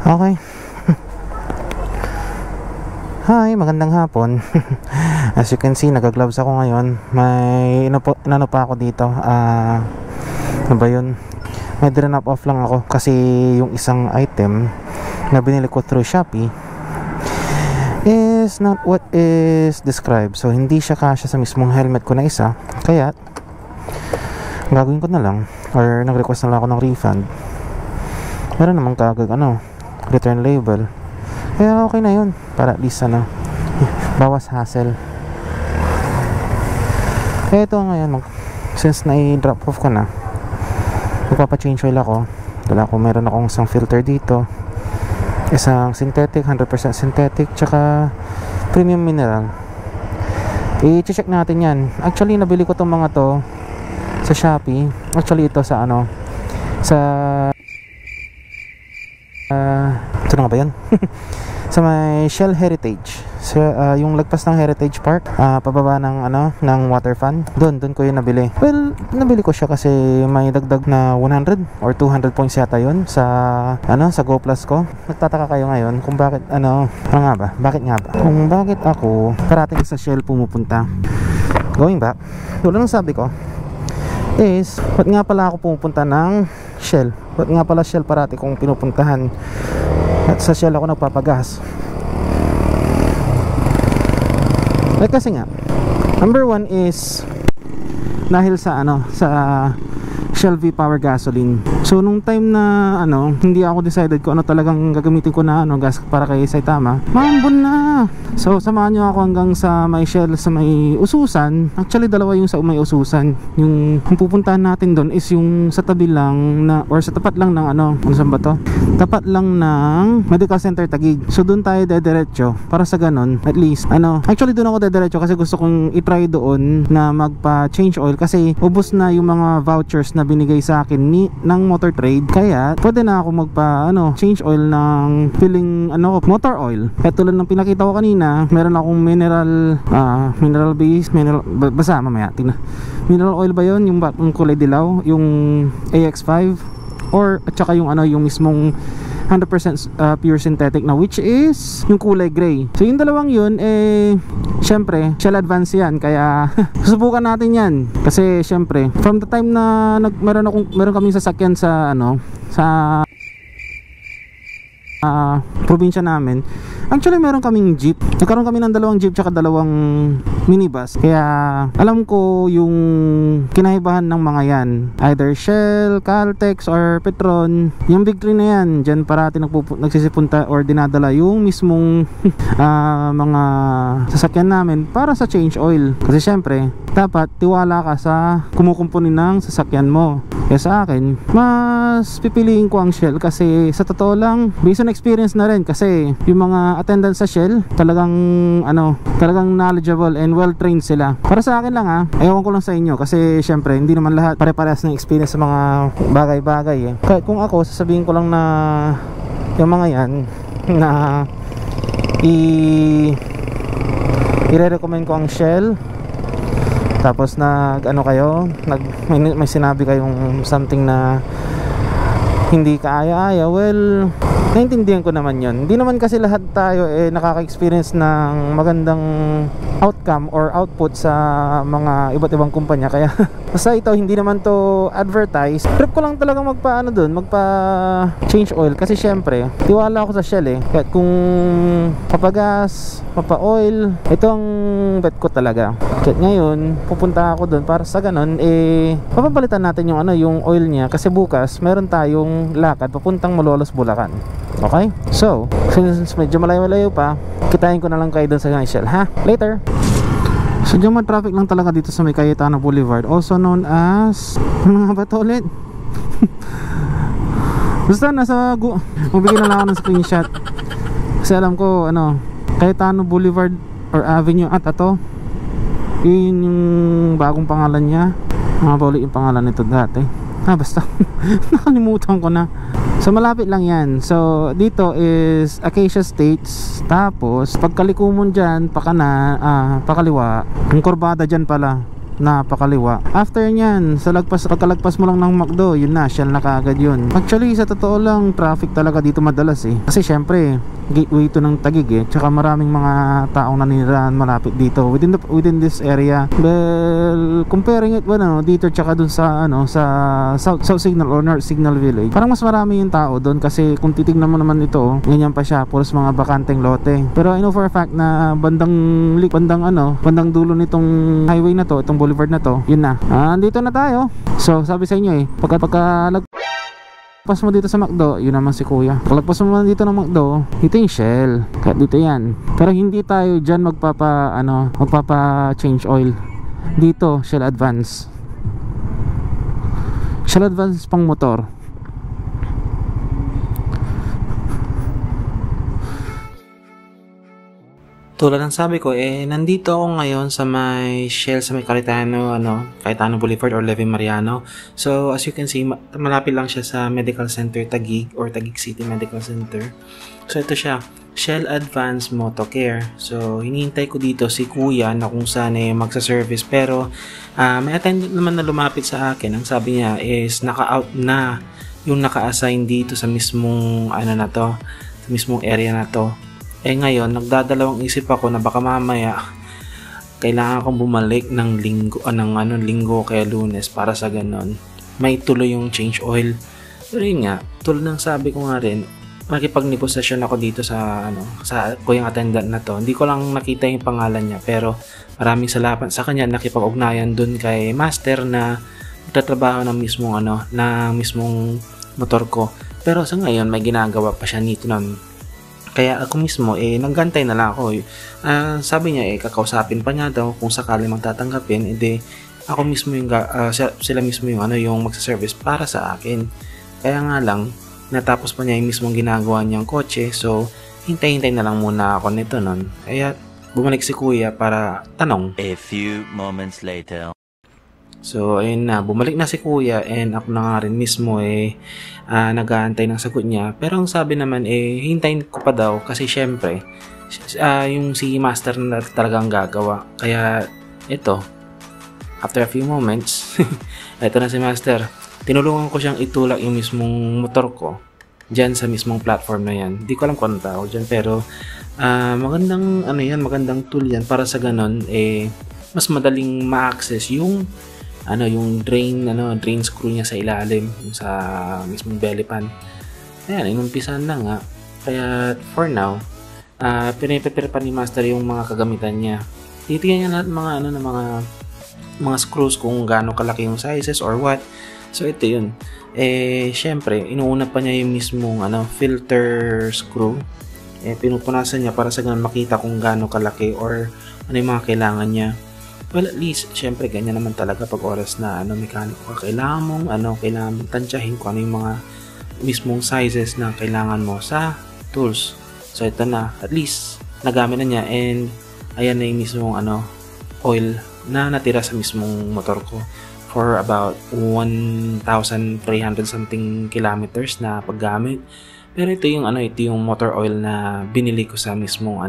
Okay. Hi, magandang hapon. As you can see, nagagloves ako ngayon. May inano pa ako dito. Ano ba yun? May drop off lang ako kasi yung isang item na binili ko through Shopee is not what is described. So hindi siya kasya sa mismong helmet ko na isa. Kaya gagawin ko na lang, or nag-request na lang ako ng refund. Meron namang kagag return label. Kaya okay na yun, para at least bawas hassle. Kaya ito ngayon, since na-drop off ko na, magpapa-change oil ako. Meron akong isang filter dito, isang synthetic, 100% synthetic, tsaka premium mineral. I-check natin yan. Actually, nabili ko tong mga to sa Shopee. Actually, ito sa ito na nga ba yan? Sa may Shell Heritage. So, yung lagpas ng Heritage Park, pababa ng water fan. Doon ko yung nabili. Well, nabili ko siya kasi may dagdag na 100 or 200 points yata yun sa Go Plus ko. Nagtataka kayo ngayon kung bakit bakit nga ba? Kung bakit ako parating sa Shell pumupunta. Going back, tulad ng sabi ko is, ba't nga pala ako pumupunta ng Shell? Ba't nga pala Shell parati kong pinupuntahan? At sa Shell ako nagpapagas. Kasi nga, number one is dahil sa Shell V-Power gasoline. So nung time na hindi ako decided kung talagang gagamitin ko na gas para kay Saitama, maambon na. So samahan nyo ako hanggang sa may Shell sa may Ususan. Actually dalawa yung sa may Ususan. Yung pupuntahan natin doon is yung sa tabi lang na, or sa tapat lang ng saan ba to? Tapat lang ng Medical Center Taguig. So doon tayo dediretso para sa ganun at least actually doon ako dediretso kasi gusto kong i-try doon na magpa-change oil kasi ubos na yung mga vouchers na binigay sa akin ng Motor Trade. Kaya pwede na ako change oil ng filling motor oil. Kaya tulad ng pinakita ko kanina, meron akong mineral base, basta mamaya tingnan. Mineral oil ba yun? Yung kulay dilaw, yung AX5, or at saka yung mismong 100% pure synthetic na, which is yung kulay gray. So yung dalawang yun syempre Shell Advance yan, kaya susubukan natin yan kasi syempre from the time na meron kaming sasakyan sa probinsya namin. Actually meron kaming jeep. Nagkaroon kami ng dalawang jeep tsaka dalawang minibus. Kaya alam ko yung kinahibahan ng mga yan, either Shell, Caltex, or Petron. Yung big three na yan, dyan parati nagsisipunta or dinadala yung mismong mga sasakyan namin para sa change oil. Kasi syempre dapat tiwala ka sa kumukumpuni ng sasakyan mo. Kaya sa akin, mas pipiliin ko ang Shell kasi sa totoo lang, based on experience na rin, kasi yung mga attendant sa Shell talagang knowledgeable and well trained sila. Para sa akin lang ewan ko lang sa inyo kasi syempre hindi naman lahat pare-parehas ng experience sa mga bagay-bagay Kahit kung ako, sasabihin ko lang na yung mga yan na i-recommend ko ang Shell. Tapos may sinabi kayong something na hindi kaaya-aya, well, naintindihan ko naman yun. Hindi naman kasi lahat tayo nakaka-experience ng magandang outcome or output sa mga iba't ibang kumpanya. Kaya basta ito, hindi naman to advertise. Trip ko lang talaga magpa change oil kasi syempre tiwala ako sa Shell Kahit kung papagas, papa-oil, ito ang bet ko talaga. Kaya ngayon pupunta ako doon para sa ganun papapalitan natin yung oil niya kasi bukas meron tayong lakad papuntang Malolos, Bulacan. Okay? So, since medyo malayo-malayo pa, kitain ko na lang kayo doon sa Shell, ha? Later! So, dyan traffic lang talaga dito sa may Cayetano Boulevard, also known as mga bato ulit. Basta mabigyan na lang ako ng screenshot kasi alam ko Cayetano Boulevard or Avenue at ito yun yung bagong pangalan niya. Mga yung pangalan nito dati. Basta nakalimutan ko na. So malapit lang yan. So dito is Acacia Estates. Tapos pagkaliko mo dyan pakaliwa, yung kurbada dyan pala, napakaliwa. After nyan, pagkalagpas mo lang ng McDo, yun na, Shell na kaagad yun. Actually, sa totoo lang, traffic talaga dito madalas eh. Kasi syempre, gateway to ng Taguig eh. Tsaka maraming mga taong naninirahan malapit dito within this area. Well, comparing it dito tsaka dun sa sa South Signal or North Signal Village, parang mas marami yung tao doon kasi kung titignan mo naman ito, ganyan pa siya, puros mga bakanteng lote. Pero I know for a fact na bandang dulo nitong highway na to, itong boulevard na to, yun na. Andito na tayo. So, sabi sa inyo eh, pagkalagpas mo dito sa McDo, yun naman si kuya. Pagkalagpas mo dito ng McDo, ito yung Shell. Kaya dito yan. Pero hindi tayo dyan magpapa change oil. Dito, Shell Advance. Shell Advance pang motor. Tulad ng sabi ko, nandito ako ngayon sa may Shell sa may Cayetano Boulevard or Levin Mariano. So, as you can see, malapit lang siya sa Medical Center Taguig or Taguig City Medical Center. So, ito siya, Shell Advanced Motocare. So, hinihintay ko dito si kuya na kung saan magsa-service. Pero, may attendant naman na lumapit sa akin. Ang sabi niya is naka-out na yung naka-assign dito sa mismong sa mismong area na to. Ngayon, nagdadalawang isip ako na baka mamaya kailangan akong bumalik ng linggo kaya Lunes para sa ganon may tuloy yung change oil. Pero yun nga, tulad ng sabi ko nga rin, makipag-negosasyon ako dito sa kuyang attendant na to. Hindi ko lang nakita yung pangalan niya, pero maraming salamat sa kanya, nakipag-ugnayan dun kay master na magtatrabaho ng mismong motor ko. Pero sa ngayon, may ginagawa pa siya nito nun. Kaya ako mismo, naggantay na lang ako. Sabi niya, kakausapin pa niya daw kung sakali magtatanggapin, ako mismo sila mismo yung magsa-service para sa akin. Kaya nga lang, natapos pa niya yung mismong ginagawa niyang kotse, so hintay-hintay na lang muna ako nito nun. Kaya bumalik si kuya para tanong. A few moments later. So, ayun na, bumalik na si kuya and ako na nga rin mismo nag-aantay ng sagot niya. Pero ang sabi naman hintayin ko pa daw kasi syempre, yung si master na talagang gagawa. Kaya, ito, after a few moments, ito na si master. Tinulungan ko siyang itulak yung mismong motor ko dyan sa mismong platform na yan. Hindi ko alam kung ano tawag dyan, pero magandang tool yan para sa ganon, mas madaling ma-access yung drain screw niya sa ilalim, yung sa mismong belly pan. Ayan, inumpisan na nga. Kaya for now, piniprepare pa ni master yung mga kagamitan niya. Titignan niya lahat mga screws kung gaano kalaki yung sizes or what. So ito yun. Syempre, inuuna pa niya yung mismong filter screw. Pinupunasan niya para sa ganun makita kung gaano kalaki or ano yung mga kailangan niya. Well, at least, syempre, ganyan naman talaga pag oras na mekaniko ka. Kailangan mong tansyahin kung ano yung mga mismong sizes na kailangan mo sa tools. So, ito na. At least, nagamit na niya and ayan na yung mismong oil na natira sa mismong motor ko for about 1,300 something kilometers na paggamit. Pero ito yung motor oil na binili ko sa mismong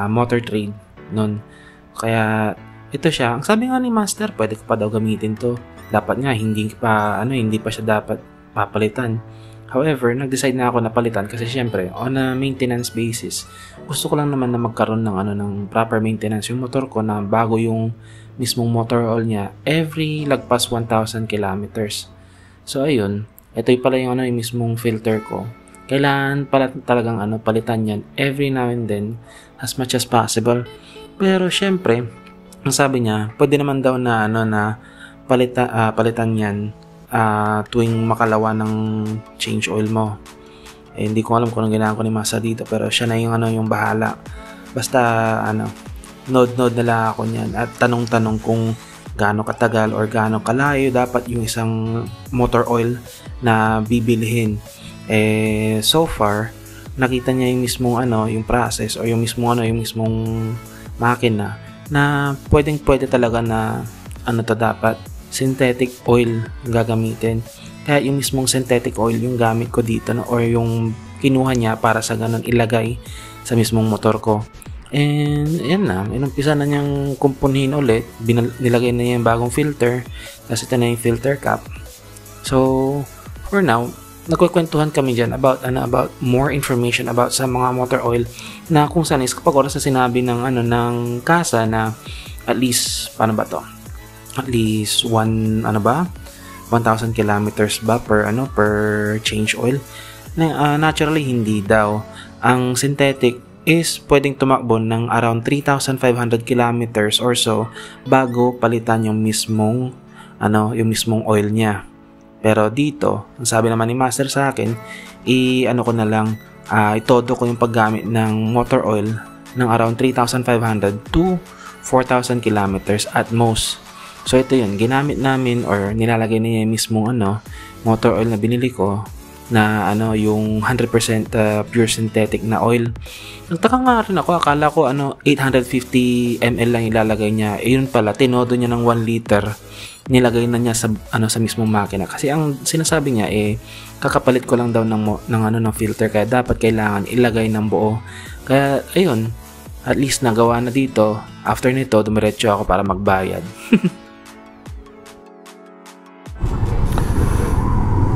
motor trade nun. Kaya ito siya. Ang sabi nga ni master, pwede ko pa daw gamitin to. Dapat nga hindi pa siya dapat papalitan. However, nag-decide na ako na palitan kasi syempre on a maintenance basis, gusto ko lang naman na magkaroon ng proper maintenance yung motor ko na bago yung mismong motor oil niya every lagpas 1,000 kilometers. So ayun, ito yung pala yung mismong filter ko. Kailangan pala talagang palitan yan every now and then as much as possible. Pero syempre, ang sabi niya, pwede naman daw na palitan yan tuwing makalawa ng change oil mo. Hindi ko alam kung anong ginagawa ko ni Masa dito, pero siya na yung bahala. Basta node na lang ako niyan at tanong-tanong kung gaano katagal or gaano kalayo dapat yung isang motor oil na bibilhin. So far, nakita niya yung mismong yung process o yung mismong makina na pwede talaga na dapat synthetic oil gagamitin. Kaya yung mismong synthetic oil yung gamit ko dito or yung kinuha niya para sa ganun ilagay sa mismong motor ko. And yan na, inumpisa na niyang kumpunihin ulit. Nilagay na niya yung bagong filter. Tapos ito na yung filter cap. So for now, nagkukwentuhan kami dyan about more information about sa mga motor oil na kung saan is kapag oras na sinabi ng kasa na at least, paano ba to? At least 1,000 kilometers ba per change oil. Naturally hindi daw. Ang synthetic is pwedeng tumakbo ng around 3,500 kilometers or so bago palitan yung mismong oil niya. Pero dito, ang sabi naman ni Master sa akin, itodo ko yung paggamit ng motor oil ng around 3,500 to 4,000 kilometers at most. So ito yun, ginamit namin or nilalagay niya yung mismong motor oil na binili ko na yung 100% pure synthetic na oil. Nagtaka nga rin ako, akala ko 850 ml lang ilalagay niya. Yun pala, tinodo niya ng 1 liter. Nilagay na niya sa mismong makina. Kasi ang sinasabi niya kakapalit ko lang daw ng filter, kaya kailangan ilagay ng buo. Kaya ayun, at least nagawa na dito. After nito, dumiretso ako para magbayad.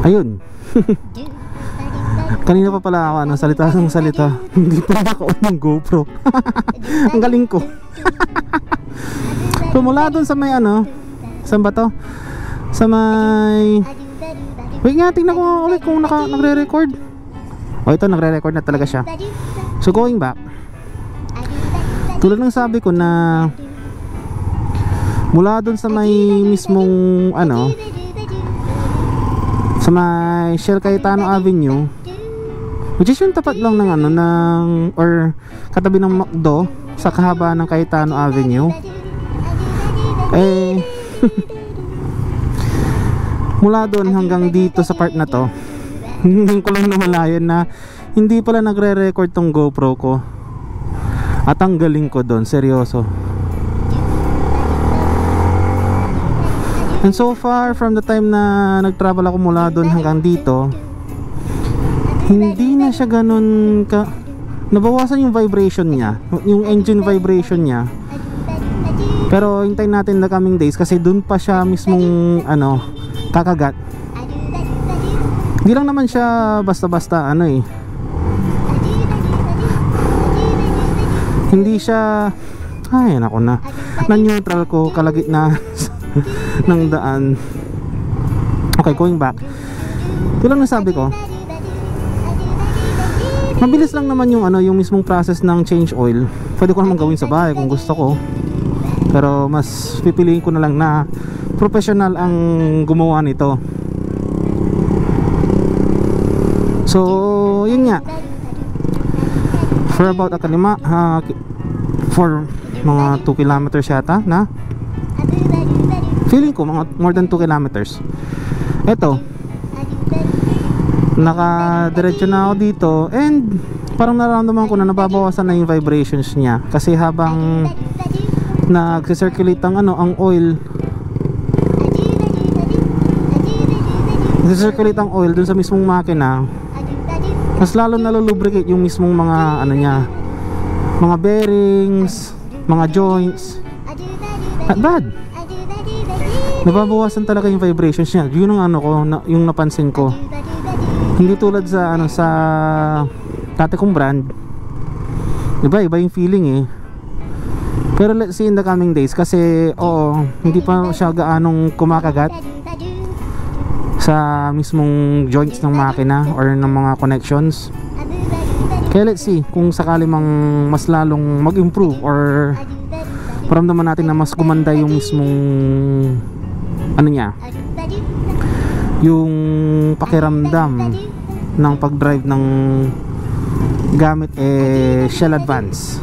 Ayun. Kanina pa pala ako salita. Hindi pa ako ng GoPro. Ang galing ko. So mula dun sa may saan ba to? Sa may wait nga, tingnan ko ulit kung nagre-record. Ito, nagre-record na talaga siya. So going back, tulad ng sabi ko na mula dun sa may mismong sa may Shell Cayetano Avenue, which is yung tapat lang or katabi ng McDo sa kahaba ng Cayetano Avenue. Mula doon hanggang dito sa part na to, hindi ko lang namalayan na hindi pala nagre-record tong GoPro ko. At ang galing ko doon, seryoso. And so far, from the time na nag-travel ako mula doon hanggang dito, hindi na siya ganun nabawasan yung vibration niya, yung engine vibration niya. Pero hintayin natin the coming days kasi doon pa siya mismong kakagat. Hindi lang naman siya basta-basta hindi siya na-neutral ko kalagitnaan ng daan. Okay, going back, ito lang nasabi ko, mabilis lang naman yung mismong process ng change oil. Pwede ko naman gawin sa bahay kung gusto ko, pero mas pipiliin ko na lang na professional ang gumawa nito. So yun nga, for about for mga 2 kilometers yata na feeling ko, mga more than 2 kilometers. Eto, nakadiretso na ako dito and parang nararamdaman ko na nababawasan na yung vibrations niya kasi habang nagsi-circulate ang oil, nagsi-circulate ang oil dun sa mismong makina, mas lalo nalulubricate yung mismong mga mga bearings, mga joints. Not bad. Nababawasan talaga yung vibrations niya. Yun ang yung napansin ko. Hindi tulad sa sa dati kong brand. Iba yung feeling Pero let's see in the coming days kasi hindi pa siya gaanong kumakagat sa mismong joints ng makina or ng mga connections. Kaya let's see kung sakali mang mas lalong mag-improve or paramdaman natin na mas gumanda yung mismong yung pakiramdam ng pag-drive ng gamit Shell Advance.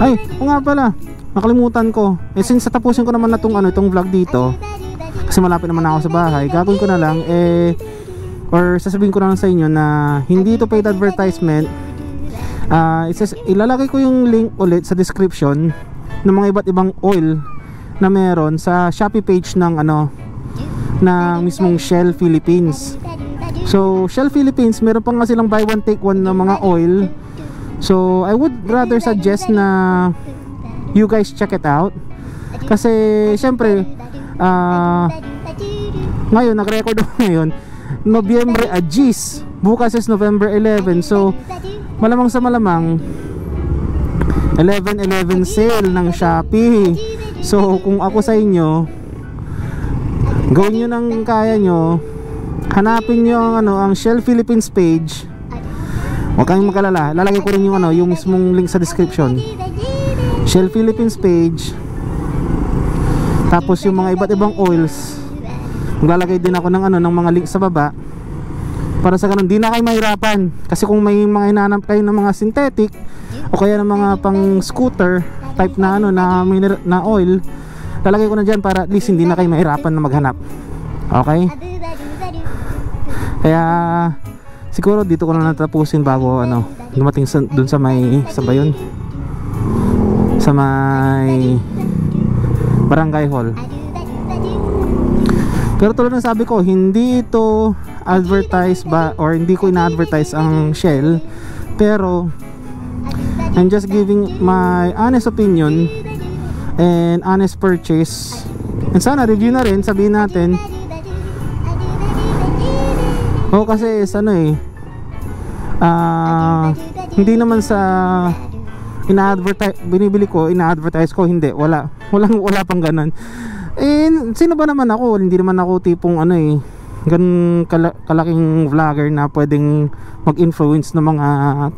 Ay, nga pala, nakalimutan ko. Since tapusin ko naman na itong vlog dito, kasi malapit naman ako sa bahay, gagawin ko na lang or sasabihin ko na lang sa inyo na hindi ito paid advertisement. Ilalagay ko yung link ulit sa description ng mga iba't ibang oil na meron sa Shopee page ng mismong Shell Philippines. So Shell Philippines, meron pa nga silang buy one take one na mga oil. So I would rather suggest na you guys check it out. Kasi syempre ngayon nag-record ako ngayon Nobyembre Gis, bukas is November 11. So malamang sa malamang 11/11 sale ng Shopee. So kung ako sa inyo, gawin nyo ng kaya nyo, hanapin nyo ang Shell Philippines page. Huwag kayong magkalala, lalagay ko rin yung mismong link sa description. Shell Philippines page. Tapos yung mga iba't ibang oils, maglalagay din ako ng mga link sa baba, para sa ganun di na kayo mahirapan. Kasi kung may mga hinahanap kayo ng mga synthetic o kaya ng mga pang scooter type na na oil, lalagay ko na dyan para at least hindi na kayo mahirapan na maghanap. Okay? Kaya siguro dito ko na natapusin bago dumating dun sa may yun? Sa may Barangay Hall. Pero tulad ng sabi ko, hindi ito advertise ba, or hindi ko ina-advertise ang Shell, pero I'm just giving my honest opinion and honest purchase. And sana review na rin, sabihin natin. Kasi hindi naman sa binibili ko, ina-advertise ko, hindi, wala pang ganun. Sino ba naman ako? Hindi naman ako tipong ganun kalaking vlogger na pwedeng mag-influence ng mga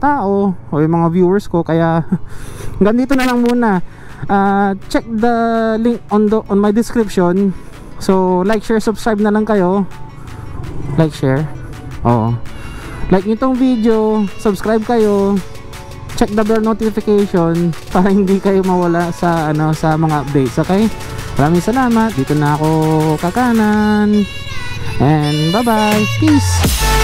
tao o yung mga viewers ko. Kaya ganito na lang muna. Check the link on my description. So like, share, subscribe na lang kayo. Like, share. Like nyo tong video, subscribe kayo, check the bell notification para hindi kayo mawala sa mga updates. Okay? Maraming salamat. Dito na ako kakanan. And bye bye. Peace.